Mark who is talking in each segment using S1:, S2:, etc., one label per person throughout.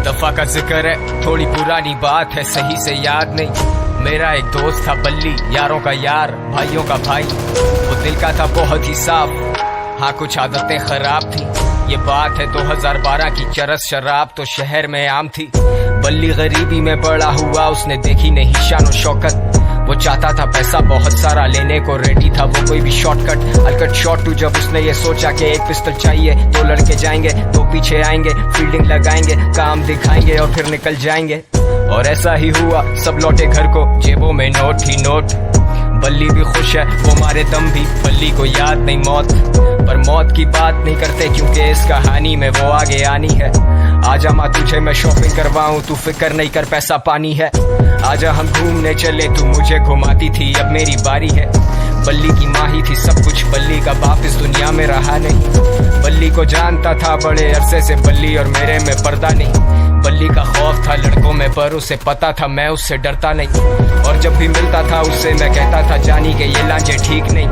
S1: दफा का जिक्र है, थोड़ी पुरानी बात है, सही से याद नहीं। मेरा एक दोस्त था बल्ली, यारों का यार, भाइयों का भाई। वो दिल का था बहुत ही साफ, हाँ कुछ आदतें खराब थी। ये बात है 2012 की, चरस शराब तो शहर में आम थी। बल्ली गरीबी में बड़ा हुआ, उसने देखी नहीं शान और शौकत। वो चाहता था पैसा बहुत सारा, लेने को रेडी था वो कोई भी शॉर्टकट। अलकट शॉट टू जब उसने ये सोचा कि एक पिस्टल चाहिए, दो लड़के जाएंगे, दो पीछे आएंगे, फील्डिंग लगाएंगे, काम दिखाएंगे और फिर निकल जाएंगे। और ऐसा ही हुआ, सब लौटे घर को, जेबों में नोट ही नोट। बल्ली भी खुश है, वो मारे दम भी, बल्ली को याद नहीं मौत। पर मौत की बात नहीं करते क्योंकि इस कहानी में वो आगे आनी है। आजा माँ तुझे मैं शॉपिंग करवाऊं, तू फिक्र नहीं कर पैसा पानी है। आजा हम घूमने चले, तू मुझे घुमाती थी, अब मेरी बारी है। बल्ली की माँ ही थी सब कुछ, बल्ली का बाप इस दुनिया में रहा नहीं। बल्ली को जानता था बड़े अरसे से, बल्ली और मेरे में पर्दा नहीं। बल्ली का खौफ था लड़कों में, पर उसे पता था मैं उससे डरता नहीं। और जब भी मिलता था उससे मैं कहता था जानी के ये लांजे ठीक नहीं।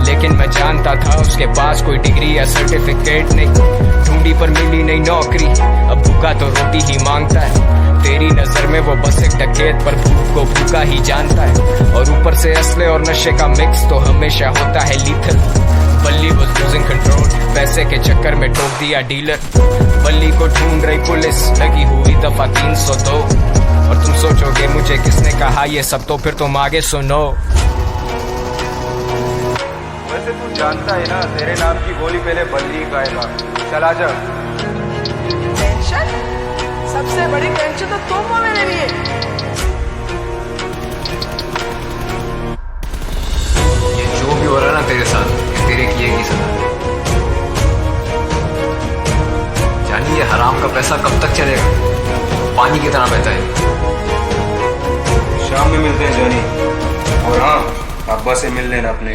S1: लेकिन मैं जानता था उसके पास कोई डिग्री या सर्टिफिकेट नहीं। ढूंढी पर मिली नहीं नौकरी, अब भूखा तो रोटी ही मांगता है। तेरी नजर में वो बस एक डकैत, पर भूख को भूखा ही जानता है। और ऊपर से असले और नशे का मिक्स तो हमेशा होता है लीथल। बल्ली was losing control, पैसे के चक्कर में ठोक दिया डीलर। बल्ली को ढूंढ रही पुलिस, लगी हुई दफा 302। और तुम सोचोगे मुझे किसने कहा ये सब, तो फिर तुम आगे सुनो।
S2: वैसे तू जानता है ना, तेरे नाम की गोली पहले बल्ली खाएगा। चला जा।
S3: टेंशन? सबसे बड़ी टेंशन तो तुम हो मेरे लिए।
S1: ये जो भी हो रहा है ना तेरे साथ, ये तेरे किए की सजा। जानी ये हराम का पैसा कब तक चलेगा, पानी की तरह बहता है।
S2: शाम में मिलते हैं जानी, और हाँ अब्बा से मिल लेना अपने।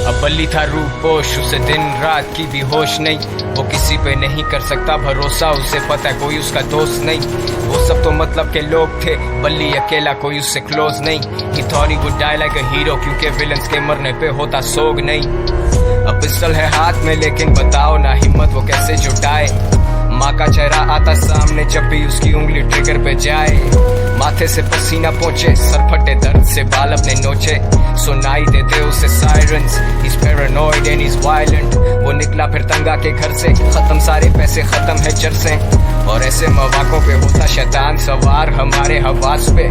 S1: अब बल्ली था रूपोश, उसे दिन रात की भी होश नहीं। वो किसी पे नहीं कर सकता भरोसा, उसे पता है कोई उसका दोस्त नहीं। वो सब तो मतलब के लोग थे, बल्ली अकेला कोई उससे क्लोज नहीं। He thought he would die like a hero, क्योंकि विलन्स के मरने पे होता सोग नहीं। अब पिस्टल है हाथ में, लेकिन बताओ ना हिम्मत वो कैसे जुटाए। माँ का चेहरा आता सामने जब भी उसकी उंगली ट्रिगर पे जाए। माथे से पसीना पहुंचे, सर फटे दर्द से बाल अपने नोचे। सुनाई देते उसे sirens, he's paranoid and he's violent। वो निकला फिर तंगा के घर से, खत्म सारे पैसे, खत्म है चरसे। और ऐसे मौकों पे होता शैतान सवार हमारे हवास पे।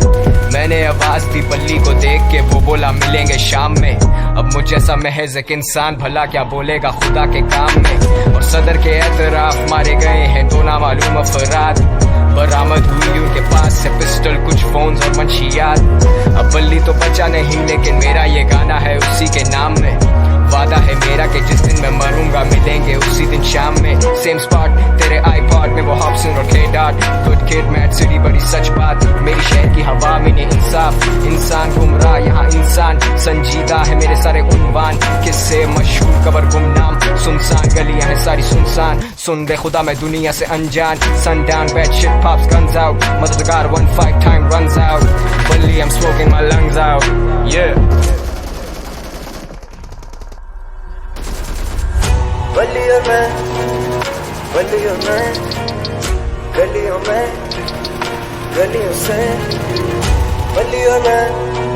S1: मैंने आवाज दी बल्ली को देख के, वो बोला मिलेंगे शाम में। अब मुझे ऐसा महज एक इंसान भला क्या बोलेगा खुदा के काम में। और सदर के एतराफ मारे गए हैं दो नामालूम अफराद। बरामद हुई उनके पास से पिस्टल, कुछ फोन्स और मंशियात। अब बल्ली तो बचा नहीं, लेकिन मेरा ये गाना है उसी के नाम में। वादा है मेरा कि जिस दिन मैं मरूंगा मिलेंगे उसी दिन शाम में। सेम स्पॉट तेरे आईपॉड में, वो हॉब्सन और K-Dot। Good kid mad city बड़ी सच बात, मेरी शहर की हवा में नहीं इंसाफ। इंसान गुमराह यहाँ इंसान संजीदा है, मेरे सारे उन्वान किससे मशहूर कबर गुमनाम। सुनसान गलियां हैं सारी सुनसान, सुन दे खुदा मैं दुनिया से अनजान। Sundown bad shit pops guns out, मददगार 1-5 time runs out। Bully I'm smoking my lungs out, yeah।
S3: बल्लियों में, बल्लियों में, गलियों में, गलियों से, बल्लियों में।